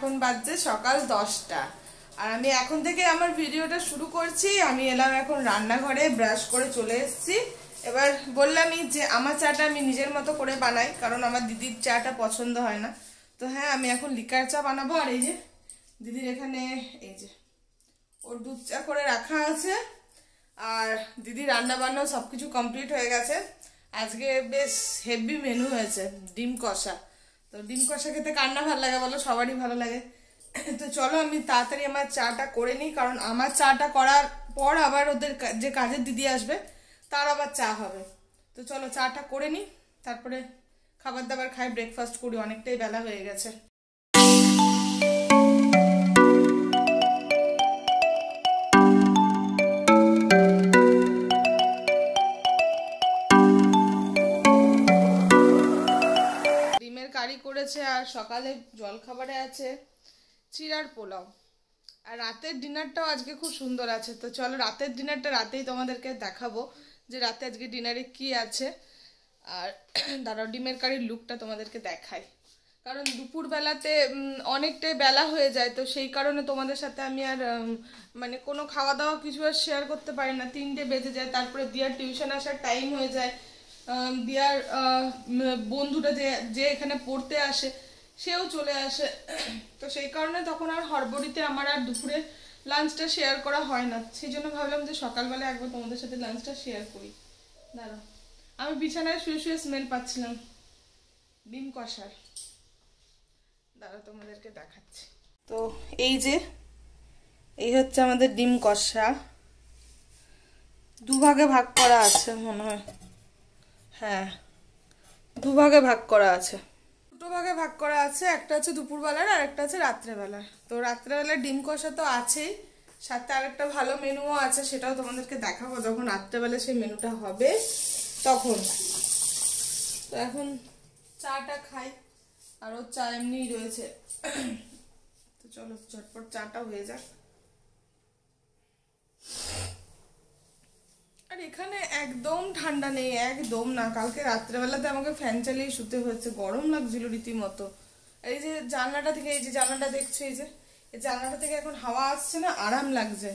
এখন বাজছে সকাল 10টা আর আমি এখন থেকে আমার ভিডিওটা শুরু করছি। আমি এলাম এখন রান্নাঘরে, ব্রাশ করে চলে এসেছি। এবার বললামই যে আমার চাটা আমি নিজের মতো করে বানাই, কারণ আমার দিদির চাটা পছন্দ হয় না। তো হ্যাঁ, আমি এখন লিকার চা বানাবো। আর এই যে দিদির এখানে এই যে ওর দুধ চা করে রাখা আছে। আর দিদি রান্না বান্না সবকিছু কমপ্লিট হয়ে গেছে। আজকে বেশ হেভি মেনু হয়েছে, ডিম কষা। তো ডিম কষা খেতে কার না ভালো লাগে বলো, সবারই ভালো লাগে। তো চলো আমি তাড়াতাড়ি আমার চাটা করে নিই, কারণ আমার চাটা করার পর আবার ওদের যে কাজের দিদি আসবে তার আবার চা হবে। তো চলো চাটা করে নিই, তারপরে খাবার দাবার খাই, ব্রেকফাস্ট করি, অনেকটাই বেলা হয়ে গেছে। কারি করেছে আর সকালে জলখাবারে আছে চিড়ার পোলাও। আর রাতের ডিনারটাও আজকে খুব সুন্দর আছে। তো চলো রাতের ডিনারটা রাতেই তোমাদেরকে দেখাবো যে রাতে আজকে ডিনারে কি আছে। আর দাঁড়াও ডিমের কারির লুকটা তোমাদেরকে দেখাই, কারণ দুপুরবেলাতে অনেকটাই বেলা হয়ে যায়। তো সেই কারণে তোমাদের সাথে আমি আর মানে কোনো খাওয়া দাওয়া কিছু আর শেয়ার করতে পারি না। 3টে বেজে যায়, তারপরে দিয়ার টিউশন আসার টাইম হয়ে যায়। দিয়ার বন্ধুটা যে এখানে পড়তে আসে সেও চলে আসে। তো সেই কারণে তখন আর হড়বড়িতে আমার আর দুপুরে লাঞ্চটা শেয়ার করা হয় না। সেই জন্য ভাবলাম যে সকালবেলা একবার তোমাদের সাথে লাঞ্চটা শেয়ার করি। দাঁড়াও, আমি বিছানায় শুয়ে শুয়ে স্মেল পাচ্ছিলাম ডিম কষার। দাঁড়াও তোমাদেরকে দেখাচ্ছি। তো এই হচ্ছে আমাদের ডিম কষা। দুভাগে ভাগ করা আছে মনে হয়, হ্যাঁ দুভাগে ভাগ করা আছে, দুটো ভাগে ভাগ করা আছে। একটা হচ্ছে দুপুরবেলার আর একটা হচ্ছে রাত্রেবেলার। তো রাত্রেবেলার ডিম কষা তো আছেই, সাথে আরেকটা ভালো মেনুও আছে, সেটাও তোমাদেরকে দেখাবো যখন রাত্রেবেলা সেই মেনুটা হবে তখন। তো এখন চাটা খাই, আর ওর চা এমনিই রয়েছে। তো চলো ঝটপট চাটা হয়ে যাক। আর এখানে একদম ঠান্ডা নেই, একদম না। কালকে রাত্রেবেলাতে আমাকে ফ্যান চালিয়ে শুতে হয়েছে, গরম লাগছিল রীতিমতো। এই যে জানলাটা থেকে, এই যে জানলাটা দেখছো, এই যে এই জানলাটা থেকে এখন হাওয়া আসছে না, আরাম লাগছে।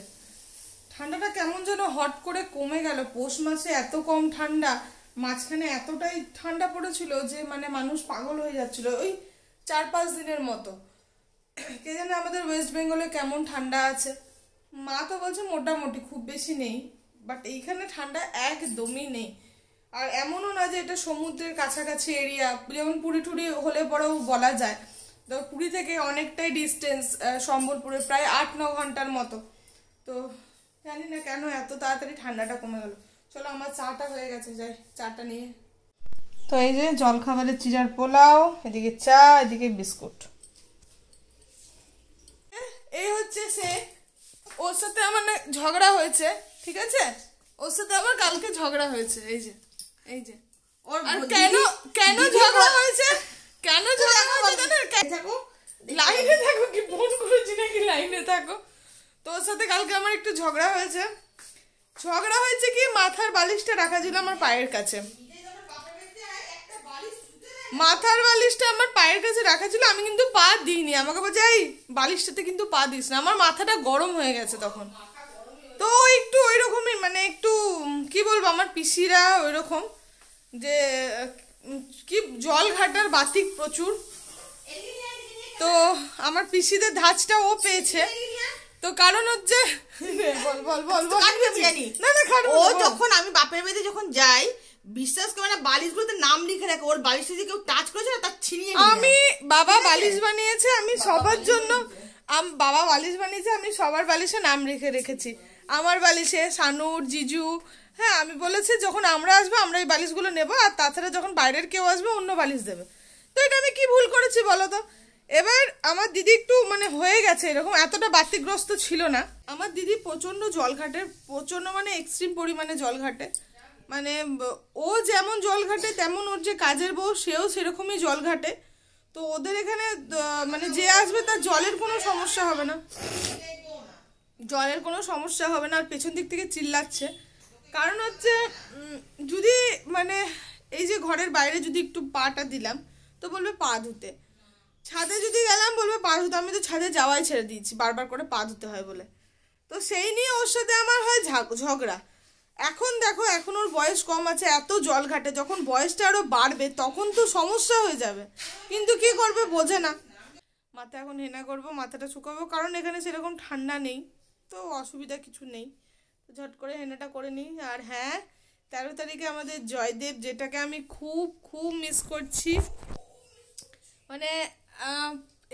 ঠান্ডাটা কেমন যেন হট করে কমে গেল। পৌষ মাসে এত কম ঠান্ডা, মাঝখানে এতটাই ঠান্ডা পড়েছিল যে মানে মানুষ পাগল হয়ে যাচ্ছিল ওই 4-5 দিনের মতো। কে জানে আমাদের ওয়েস্ট বেঙ্গলে কেমন ঠান্ডা আছে। মা তো বলছে মোটামুটি, খুব বেশি নেই, বাট এইখানে ঠান্ডা একদমই নেই। আর এমনও না যে এটা সমুদ্রের কাছাকাছি এরিয়া, যেমন পুরী টুরি হলে পরেও বলা যায়। তো পুরী থেকে অনেকটাই ডিস্টেন্স সম্বলপুরে, প্রায় 8-9 ঘন্টার মতো। তো জানি না কেন এত তাড়াতাড়ি ঠান্ডাটা কমে গেল। চলো আমার চাটা হয়ে গেছে, যাই চাটা নিয়ে। তো এই যে জলখাবারের চিড়ার পোলাও, এদিকে চা, এদিকে বিস্কুট। এই হচ্ছে সে, ওর সাথে আমার না ঝগড়া হয়েছে, ঠিক আছে? ওর সাথে আমার কালকে ঝগড়া হয়েছে। এই যে ওর কেন ঝগড়া হয়েছে, কেন ঝগড়া হয়েছে জানো? লাইনে থাকো, কি ফোন করেছি নাকি লাইনে থাকো। তো ওর সাথে কালকে আমার একটু ঝগড়া হয়েছে। কি, মাথার বালিশটা রাখা ছিল আমার পায়ের কাছে। মাথার বালিশটা আমার পায়ের কাছে রাখা ছিল, আমি কিন্তু পা দিইনি। আমাকে বলছে এই বালিশটাতে কিন্তু পা দিস না। আমার মাথাটা গরম হয়ে গেছে তখন। তো একটু ওই রকমই, মানে একটু কি বলবো, আমার পিসিরা ওই রকম যে কি জল ঘাটার বাতিক প্রচুর। তো আমার পিসিদের ধাঁচটা ও পেয়েছে। তো কারণ হচ্ছে ও যখন আমি বাপের বাড়িতে যখন যাই, বিশ্বাস করে না, বালিশগুলোতে নাম লিখে রাখে। ওর বালিশটা যদি কেউ টাচ করেছে না, তার ছিনিয়ে আমি বাবা বালিশ বানিয়েছে, আমি সবার জন্য বাবা বালিশ বানিয়েছে, আমি সবার বালিশে নাম লিখে রেখেছি। আমার বালিশে সানুর, জিজু, হ্যাঁ আমি বলেছি যখন আমরা আসবো আমরা এই বালিশগুলো নেবো, আর তাছাড়া যখন বাইরের কেউ আসবে অন্য বালিশ দেবে। তো এটা আমি কি ভুল করেছি বলো তো? এবার আমার দিদি একটু মানে হয়ে গেছে এরকম, এতটা বাতিগ্রস্ত ছিল না। আমার দিদি প্রচন্ড জল ঘাটে, প্রচন্ড মানে এক্সট্রিম পরিমাণে জল ঘাটে। মানে ও যেমন জল ঘাটে তেমন ওর যে কাজের বউ সেও সেরকমই জল ঘাটে। তো ওদের এখানে মানে যে আসবে তার জলের কোনো সমস্যা হবে না, জলের কোনো সমস্যা হবে না। আর পেছন দিক থেকে চিল্লাচ্ছে, কারণ হচ্ছে যদি মানে এই যে ঘরের বাইরে যদি একটু পাটা দিলাম তো বলবে পা ধুতে। ছাদে যদি গেলাম বলবে পা ধুতে, আমি তো ছাদে যাওয়াই ছেড়ে দিয়েছি, বারবার করে পা ধুতে হয় বলে। তো সেই নিয়ে ওর সাথে আমার হয় ঝগড়া। এখন দেখো, এখন ওর বয়স কম আছে, এত জল ঘাটে, যখন বয়সটা আরো বাড়বে তখন তো সমস্যা হয়ে যাবে, কিন্তু কি করবে বোঝে না। মাথা এখন হেনা করবো, মাথাটা শুকাবো, কারণ এখানে সেরকম ঠান্ডা নেই, তো অসুবিধা কিছু নেই। ঝট করে হেনাটা করে নিই। আর হ্যাঁ, 13 তারিখে আমাদের জয়দেব, যেটাকে আমি খুব খুব মিস করছি। মানে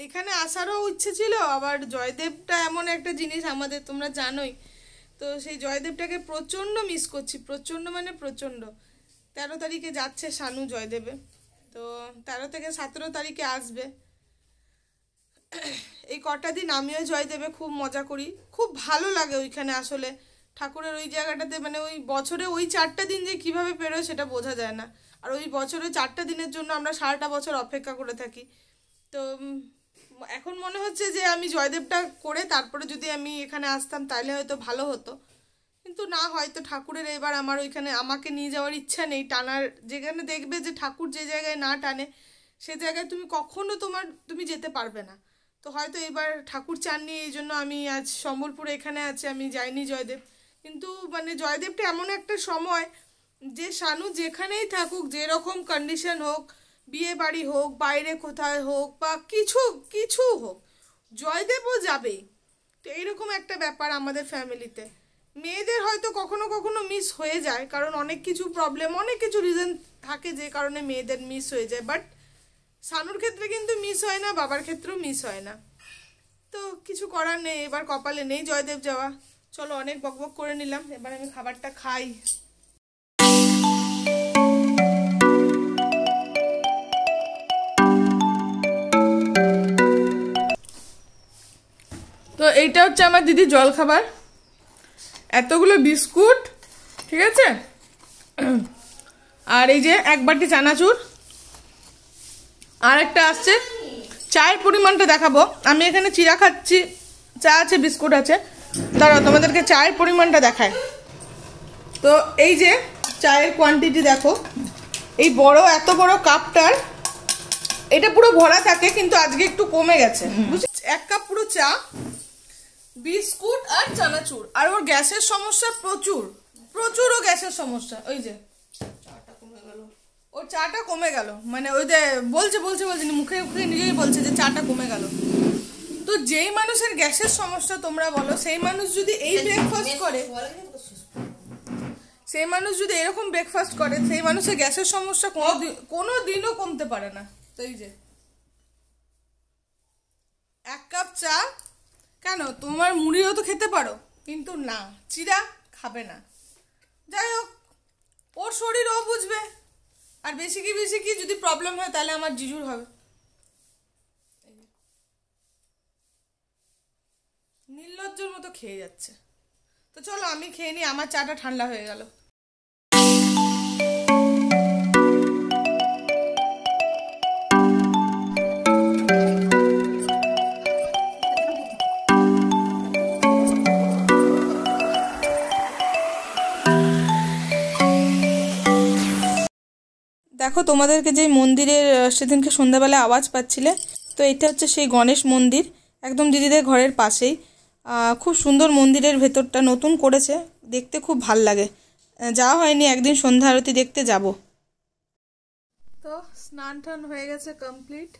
এখানে আসারও ইচ্ছে ছিল, আবার জয়দেবটা এমন একটা জিনিস আমাদের, তোমরা জানোই তো, সেই জয়দেবটাকে প্রচণ্ড মিস করছি, প্রচণ্ড মানে প্রচণ্ড। 13 তারিখে যাচ্ছে শানু জয়দেবে, তো 13 থেকে 17 তারিখে আসবে। এই কটা দিন আমিও জয়দেবে খুব মজা করি, খুব ভালো লাগে ওইখানে। আসলে ঠাকুরের ওই জায়গাটাতে, মানে ওই বছরে ওই 4টা দিন যে কিভাবে পেরোয় সেটা বোঝা যায় না। আর ওই বছরে 4টা দিনের জন্য আমরা সারাটা বছর অপেক্ষা করে থাকি। তো এখন মনে হচ্ছে যে আমি জয়দেবটা করে তারপরে যদি আমি এখানে আসতাম তাহলে হয়তো ভালো হতো, কিন্তু না, হয়তো ঠাকুরের এবার আমার ওইখানে আমাকে নিয়ে যাওয়ার ইচ্ছা নেই। টানার, যেখানে দেখবে যে ঠাকুর যে জায়গায় না টানে সে জায়গায় তুমি কখনো তুমি যেতে পারবে না। তো হয়তো এবার ঠাকুর চাননি, এই জন্য আমি আজ সম্বলপুরে এখানে আছি, আমি যাইনি জয়দেব। কিন্তু মানে জয়দেবটা এমন একটা সময় যে শানু যেখানেই থাকুক, যেরকম কন্ডিশন হোক, বিয়ে বাড়ি হোক, বাইরে কোথায় হোক, বা কিছু হোক, জয়দেবও যাবেই। তো এইরকম একটা ব্যাপার আমাদের ফ্যামিলিতে। মেয়েদের হয়তো কখনো কখনো মিস হয়ে যায়, কারণ অনেক কিছু প্রবলেম, অনেক কিছু রিজন থাকে যে কারণে মেয়েদের মিস হয়ে যায়, বাট শানুর ক্ষেত্রে কিন্তু মিস হয় না, বাবার ক্ষেত্রেও মিস হয় না। তো কিছু করার নেই, এবার কপালে নেই জয়দেব যাওয়া। চলো, অনেক বকবক করে নিলাম, এবার আমি খাবারটা খাই। তো এইটা হচ্ছে আমার দিদি জল খাবার, এতগুলো বিস্কুট, ঠিক আছে, আর এই যে 1 বাটি চানাচুর, আর একটা আসছে। চায়ের পরিমাণটা দেখাবো, আমি এখানে চিরা খাচ্ছি, চা আছে, বিস্কুট আছে, দাঁড়াও তোমাদেরকে চায়ের পরিমাণটা দেখায়। তো এই যে চায়ের কোয়ান্টিটি দেখো, এই এত বড় কাপটার এটা পুরো ভরা থাকে, কিন্তু আজকে একটু কমে গেছে, বুঝলি। 1 কাপ পুরো চা, বিস্কুট আর চানাচুর। আর ওর গ্যাসের সমস্যা প্রচুর, ও গ্যাসের সমস্যা। ওই যে চাটা কমে গেল, ওর চাটা কমে গেল, মানে ওই যে বলছে মুখে নিজেই বলছে যে চাটা কমে গেল। তো যেই মানুষের গ্যাসের সমস্যা তোমরা বলো, সেই মানুষ যদি এই ব্রেকফাস্ট করে, সেই মানুষ যদি এরকম ব্রেকফাস্ট করে, সেই মানুষের গ্যাসের সমস্যা কোনো দিনও কমতে পারে না। তো এই যে 1 কাপ চা, কেন তোমার মুড়িও তো খেতে পারো, কিন্তু না, চিরা খাবে না। যাই হোক, ওর শরীর ও বুঝবে, আর বেশি কি যদি প্রবলেম হয় তাহলে আমার জিজুর হবে। নির্লজ্জর মতো খেয়ে যাচ্ছে। তো চলো আমি খেয়ে নিই, আমার চাটা ঠান্ডা হয়ে গেল। দেখো, তোমাদেরকে যে মন্দিরের সেদিনকে সন্ধ্যাবেলায় আওয়াজ পাচ্ছিলে, তো এটা হচ্ছে সেই গণেশ মন্দির, একদম দিদিদের ঘরের পাশেই। খুব সুন্দর মন্দিরের ভেতরটা, নতুন করেছে, দেখতে খুব ভাল লাগে। যাওয়া হয়নি, একদিন সন্ধ্যা আরতি দেখতে যাব। তো স্নান টান হয়ে গেছে কমপ্লিট,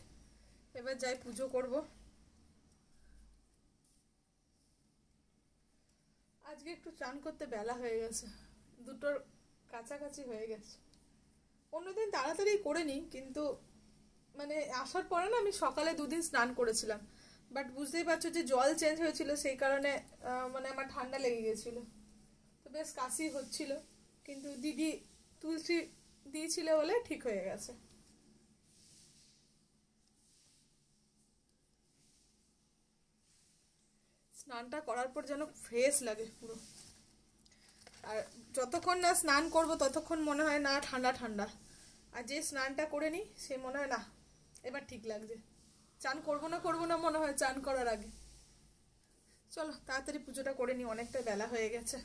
এবার যাই পুজো করব। আজকে একটু চান করতে বেলা হয়ে গেছে, 2টোর কাছাকাছি হয়ে গেছে। অন্যদিন তাড়াতাড়ি করে নিই, কিন্তু মানে আসার পরে না আমি সকালে 2 দিন স্নান করেছিলাম, বাট বুঝতেই পারছো যে জল চেঞ্জ হয়েছিল, সেই কারণে মানে আমার ঠান্ডা লেগে গেছিল, তো বেশ কাশি হচ্ছিল, কিন্তু দিদি তুলসী দিয়েছিল বলে ঠিক হয়ে গেছে। স্নানটা করার পর যেন ফ্রেশ লাগে পুরো, আর যতক্ষণ না স্নান করব ততক্ষণ মনে হয় না ঠান্ডা ঠান্ডা, আর যে স্নানটা করে নিই সে মনে হয় না এবার ঠিক লাগছে। চান করবো না মনে হয় চান করার আগে। চলো তাড়াতাড়ি পুজোটা করে নিই, অনেকটা বেলা হয়ে গেছে।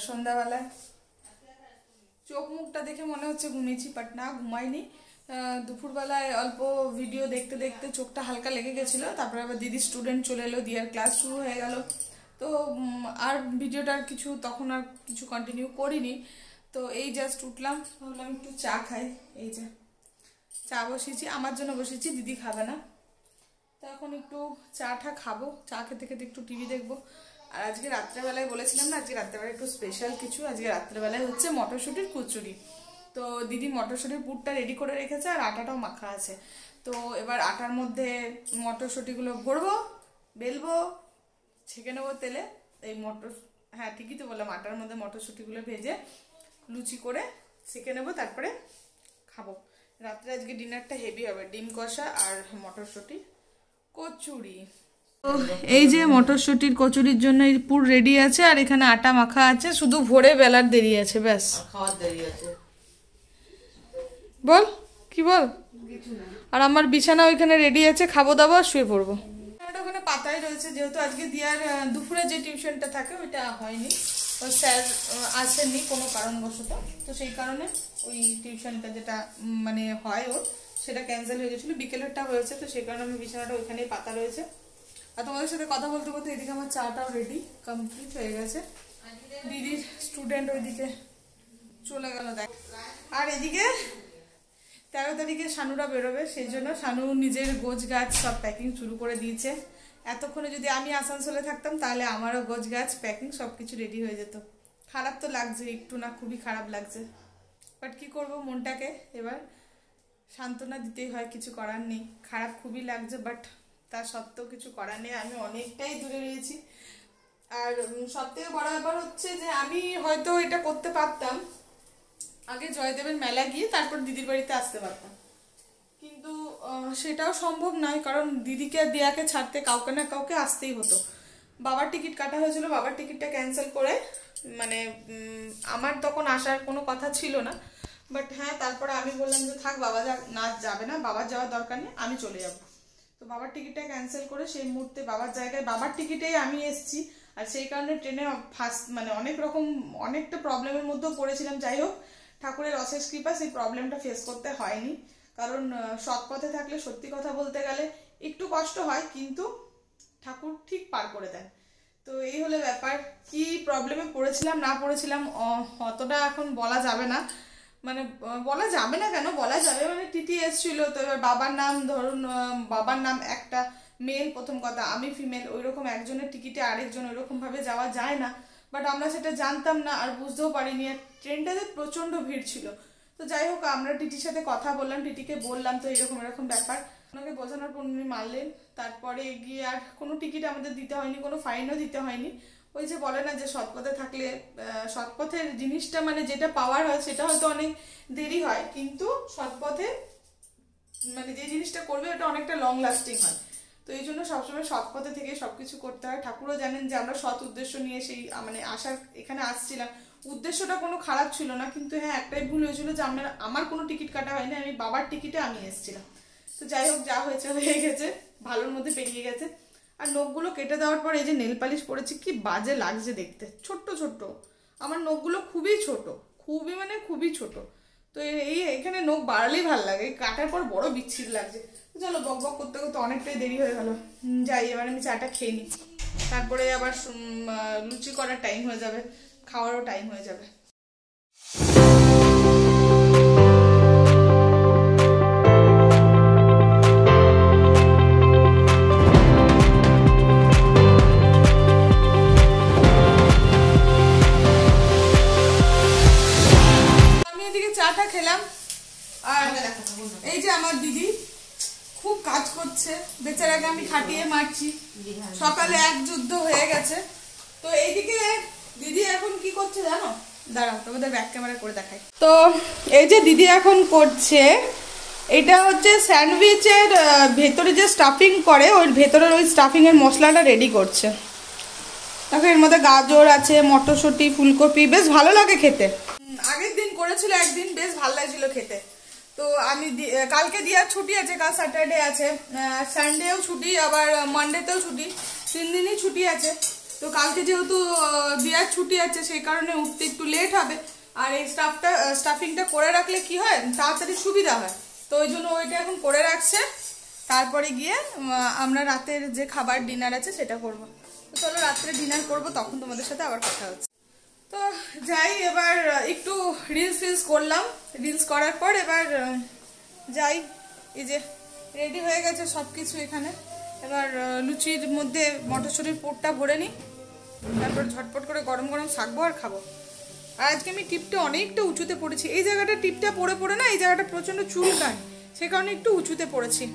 সন্ধ্যাবেলায় চোখ মুখটা দেখে মনে হচ্ছে ঘুমিয়েছি, বাট না, ঘুমাইনি। দুপুরবেলায় অল্প ভিডিও দেখতে দেখতে চোখটা হালকা লেগে গেছিলো। তারপরে আবার দিদি স্টুডেন্ট চলে এলো, দিয়ার ক্লাস শুরু হয়ে গেল। তো আর ভিডিওটার তখন আর কিছু কন্টিনিউ করিনি। তো এই জাস্ট উঠলাম, ভাবলাম একটু চা খাই। এই যে চা বসিয়েছি, আমার জন্য বসিয়েছি, দিদি খাবে না। তো এখন একটু চাটা খাবো, চা খেতে খেতে একটু টিভি দেখবো। আর আজকে রাত্রেবেলায় বলেছিলাম না, আজকে রাত্রেবেলায় একটু স্পেশাল কিছু। আজকে রাত্রেবেলায় হচ্ছে মটরশুঁটির কচুরি। তো দিদি মটরশুঁটির পুরটা রেডি করে রেখেছে, আর আটাটাও মাখা আছে। তো এবার আটার মধ্যে মটরশুঁটিগুলো ভরবো, বেলবো, ছেঁকে নেবো তেলে। এই হ্যাঁ ঠিকই তো বললাম, আটার মধ্যে মটরশুঁটিগুলো ভেজে লুচি করে ছেঁকে নেবো, তারপরে খাবো। রাত্রে আজকে ডিনারটা হেভি হবে, ডিম কষা আর মটরশুঁটি কচুরি। তো এই যে মটরশুঁটির কচুরির জন্য পুর রেডি আছে, আর এখানে আটা মাখা আছে, শুধু ভোরে বেলার দেরি আছে, ব্যাস। খাওয়ার দেরি আছে। বল কি বল। আর আমার বিছানা ওইখানে রেডি আছে, খাবো দাবো আর শুয়ে পড়বো। ওখানে পাতাই রয়েছে, যেহেতু আজকে দিয়ার দুপুরে যে টিউশনটা থাকে ওইটা হয়নি, স্যার আসেননি কোনো কারণবশত। তো সেই কারণে ওই টিউশনটা যেটা মানে হয় ওর, সেটা ক্যান্সেল হয়ে গেছিলো, বিকেলেরটা হয়েছে। তো সেই কারণে আমি বিছানাটা ওইখানেই পাতা রয়েছে। আর তোমাদের সাথে কথা বলতে বলতে এদিকে আমার চাটাও রেডি কমপ্লিট হয়ে গেছে। দিদির স্টুডেন্ট ওইদিকে চলে গেল দেখ। আর এদিকে 13 তারিখে শানুরা বেরোবে, সেই জন্য শানু নিজের গোছ গাছ সব প্যাকিং শুরু করে দিয়েছে। এতক্ষণে যদি আমি আসানসোলে থাকতাম তাহলে আমারও গোছ গাছ প্যাকিং সব কিছু রেডি হয়ে যেত। খারাপ তো লাগছে একটু, না খুবই খারাপ লাগছে, বাট কি করব, মনটাকে এবার সান্ত্বনা দিতেই হয়, কিছু করার নেই। খারাপ খুবই লাগছে, বাট তার সত্ত্বেও কিছু করার নেই। আমি অনেকটাই দূরে রয়েছি। আর সব থেকে বড় ব্যাপার হচ্ছে যে আমি হয়তো এটা করতে পারতাম, আগে জয়দেবের মেলা গিয়ে তারপর দিদির বাড়িতে আসতে পারতাম, কিন্তু সেটাও সম্ভব নয়, কারণ দিদিকে আর দিয়াকে ছাড়তে কাউকে না কাউকে আসতেই হতো। বাবার টিকিট কাটা হয়েছিল, বাবার টিকিটটা ক্যান্সেল করে, মানে আমার তখন আসার কোনো কথা ছিল না। বাট হ্যাঁ, তারপরে আমি বললাম যে থাক, বাবা না যাবে না, বাবার যাওয়ার দরকার নেই, আমি চলে যাব। তো বাবার টিকিটটা ক্যান্সেল করে সেই মুহূর্তে বাবার জায়গায় বাবার টিকিটেই আমি এসেছি। আর সেই কারণে ট্রেনে ফার্স্ট মানে অনেকটা প্রবলেমের মধ্যেও পড়েছিলাম। যাই হোক, ঠাকুরের অশেষ কৃপা, সেই প্রবলেমটা ফেস করতে হয়নি। কারণ সৎ পথে থাকলে সত্যি কথা বলতে গেলে একটু কষ্ট হয়, কিন্তু ঠাকুর ঠিক পার করে দেন। তো এই হলো ব্যাপার। কি প্রবলেমে পড়েছিলাম না পড়েছিলাম অতটা এখন বলা যাবে না, মানে বলা যাবে না কেন, বলা যাবে। মানে টিটি এসছিল, তো এবার বাবার নাম ধরুন, বাবার নাম একটা মেল, প্রথম কথা আমি ফিমেল, ওইরকম একজনের টিকিটে আরেকজন ওইরকম ভাবে যাওয়া যায় না। বাট আমরা সেটা জানতাম না আর বুঝতেও পারিনি, আর ট্রেনটাতে প্রচন্ড ভিড় ছিল। তো যাই হোক, আমরা টিটির সাথে কথা বললাম, টিটিকে বললাম তো এরকম ব্যাপার, ওনাকে বোঝানোর পর উনি মানলেন। তারপরে গিয়ে আর কোনো টিকিট আমাদের দিতে হয়নি, কোনো ফাইনও দিতে হয়নি। ওই যে বলে না যে সৎপথে থাকলে, সৎপথের জিনিসটা মানে যেটা পাওয়ার হয় সেটা হয়তো অনেক দেরি হয়, কিন্তু সৎপথে মানে যে জিনিসটা করবে ওটা অনেকটা লং লাস্টিং হয়। তো এই জন্য সবসময় সৎ পথে থেকে সবকিছু করতে হয়। ঠাকুরও জানেন যে আমরা সৎ উদ্দেশ্য নিয়ে সেই মানে আসার এখানে আসছিলাম, উদ্দেশ্যটা কোনো খারাপ ছিল না। কিন্তু হ্যাঁ, একটাই ভুল হয়েছিল যে আমার কোনো টিকিট কাটা হয়নি, আমি বাবার টিকিটে আমি এসেছিলাম। তো যাই হোক, যা হয়েছে হয়ে গেছে, ভালোর মধ্যে পেরিয়ে গেছে। আর নখগুলো কেটে দেওয়ার পর এই যে নেল পালিশ পরেছি, কি বাজে লাগছে দেখতে, ছোট্ট ছোট্ট। আমার নখগুলো খুবই ছোট, খুবই মানে খুবই ছোট। তো এখানে নখ বাড়ালেই ভালো লাগে, কাটার পর বড় বিচ্ছির লাগছে। চলো, বক বক করতে করতে অনেকটাই দেরি হয়ে গেল। যাই, এবার আমি চাটা খেয়ে নিই, তারপরে আবার লুচি করার টাইম হয়ে যাবে, খাওয়ারও টাইম হয়ে যাবে। আমি এদিকে চাটা খেলাম, আর এই যে আমার দিদি খুব কাজ করছে, বেচারাকে আমি খাটিয়ে মারছি, সকালে এক যুদ্ধ হয়ে গেছে। তো এইদিকে দিদি এখন কি করছে জানো, দাঁড়াও তোমাদের ব্যাক ক্যামেরা করে দেখাই। তো এই যে দিদি এখন করছে, এটা হচ্ছে স্যান্ডউইচের ভেতরে যে স্টাফিং করে, ওই ভেতরের ওই স্টাফিং এর মশলাটা রেডি করছে। দেখো, এর মধ্যে গাজর আছে, মটরশুঁটি, ফুলকপি, বেশ ভালো লাগে খেতে। আগের দিন করেছিল একদিন, বেশ ভালো লাগছিল খেতে। তো আমি কালকে দিয়ার ছুটি আছে, কাল স্যাটারডে আছে, সানডেও ছুটি, আবার মানডেতেও ছুটি, 3 দিনই ছুটি আছে। তো কালকে যেহেতু দিয়ার ছুটি আছে সেই কারণে উঠতে একটু লেট হবে। আর এই স্টাফিংটা করে রাখলে কি হয়, তাড়াতাড়ি সুবিধা হয়। তো ওই জন্য ওইটা এখন করে রাখছে, তারপরে গিয়ে আমরা রাতের যে খাবার ডিনার আছে সেটা করব। তো চলো রাত্রে ডিনার করব, তখন তোমাদের সাথে আবার কথা হচ্ছে। তো যাই, এবার একটু রিলস করলাম। রিলস করার পর এবার যাই, এই যে রেডি হয়ে গেছে সব কিছু এখানে। এবার লুচির মধ্যে মটরশুঁটির পুরটা ভরে নিই, তারপর ঝটপট করে গরম গরম শাকবো আর খাবো। আর আজকে আমি টিপটা অনেকটা উঁচুতে পড়েছি, এই জায়গাটা টিপটা পড়ে না, এই জায়গাটা প্রচণ্ড চুলকায়, সে কারণে একটু উঁচুতে পড়েছি।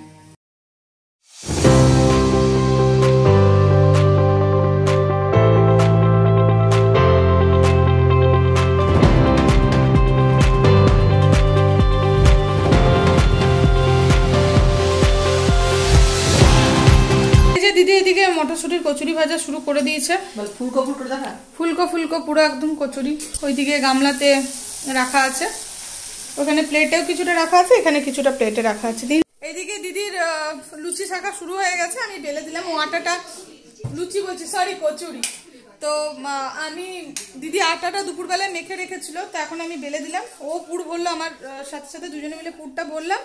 দিদি এদিকে মটরশুঁটির কচুরি ভাজা শুরু করে দিয়েছে। ফুলকো পুরো একদম কচুরি। ওইদিকে গামলাতে রাখা আছে, ওখানে প্লেটেও কিছুটা রাখা আছে, এখানে কিছুটা প্লেটে রাখা আছে। এইদিকে দিদির লুচি শাখা শুরু হয়ে গেছে, আমি বেলে দিলাম। ও আটাটা লুচি বলছি, সরি কচুরি। তো আমি দিদি আটাটা দুপুরবেলায় মেখে রেখেছিল, তো এখন আমি বেলে দিলাম। ও পুর বললো, আমার সাথে সাথে দুজনে মিলে পুরটা বললাম।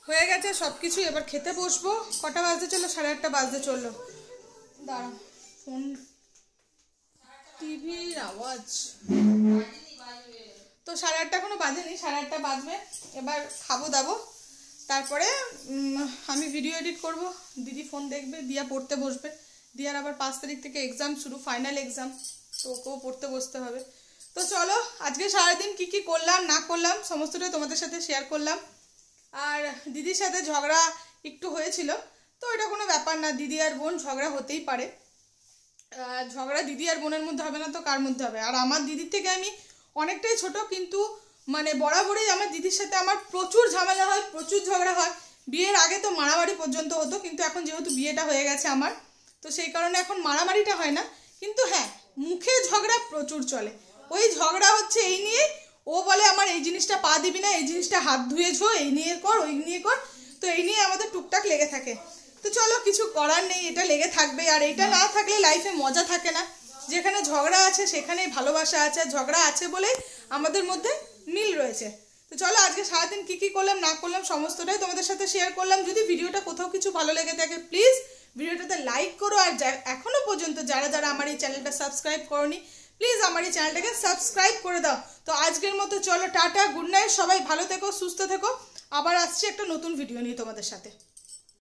হয়ে গেছে সব কিছু, এবার খেতে বসবো। কটা বাজতে চললো? 8:30 বাজতে চললো। দাঁড়া, ফোন টিভির আওয়াজ। তো 8:30 এখনো বাজেনি, 8:30 বাজবে। এবার খাবো দাবো, তারপরে আমি ভিডিও এডিট করব, দিদি ফোন দেখবে, দিয়া পড়তে বসবে। দিয়ার আবার 5 তারিখ থেকে এক্সাম শুরু, ফাইনাল এক্সাম, তো ওকেও পড়তে বসতে হবে। তো চলো, আজকে সারাদিন কি করলাম না করলাম সমস্তটাই তোমাদের সাথে শেয়ার করলাম। আর দিদির সাথে ঝগড়া একটু হয়েছিল, তো এটা কোনো ব্যাপার না, দিদি আর বোন ঝগড়া হতেই পারে। ঝগড়া দিদি আর বোনের মধ্যে হবে না তো কার মধ্যে হবে? আর আমার দিদির থেকে আমি অনেকটাই ছোট, কিন্তু মানে বরাবরই আমার দিদির সাথে আমার প্রচুর ঝামেলা হয়, প্রচুর ঝগড়া হয়। বিয়ের আগে তো মারামারি পর্যন্ত হতো, কিন্তু এখন যেহেতু বিয়েটা হয়ে গেছে আমার, তো সেই কারণে এখন মারামারিটা হয় না। কিন্তু হ্যাঁ, মুখে ঝগড়া প্রচুর চলে। ওই ঝগড়া হচ্ছে এই নিয়ে, ও বলে আমার এই জিনিসটা পা দিবি না, এই জিনিসটা হাত ধুয়েছো, এই নিয়ে কর, ওই নিয়ে কর। তো এই নিয়ে আমাদের টুকটাক লেগে থাকে। তো চলো, কিছু করার নেই, এটা লেগে থাকবে। আর এটা না থাকলে লাইফে মজা থাকে না। যেখানে ঝগড়া আছে সেখানেই ভালোবাসা আছে, ঝগড়া আছে বলে আমাদের মধ্যে মিল রয়েছে। তো চলো, আজকে সারাদিন কি করলাম না করলাম সমস্তটাই তোমাদের সাথে শেয়ার করলাম। যদি ভিডিওটা কোথাও কিছু ভালো লেগে থাকে, প্লিজ ভিডিওটাতে লাইক করো। আর এখনো পর্যন্ত যারা আমার এই চ্যানেলটা সাবস্ক্রাইব করোনি, প্লিজ আমার এই চ্যানেলটাকে সাবস্ক্রাইব করে দাও। তো আজকের মতো চলো, টাটা, গুড নাইট, সবাই ভালো থেকো, সুস্থ থেকো। আবার আসছি একটা নতুন ভিডিও নিয়ে তোমাদের সাথে।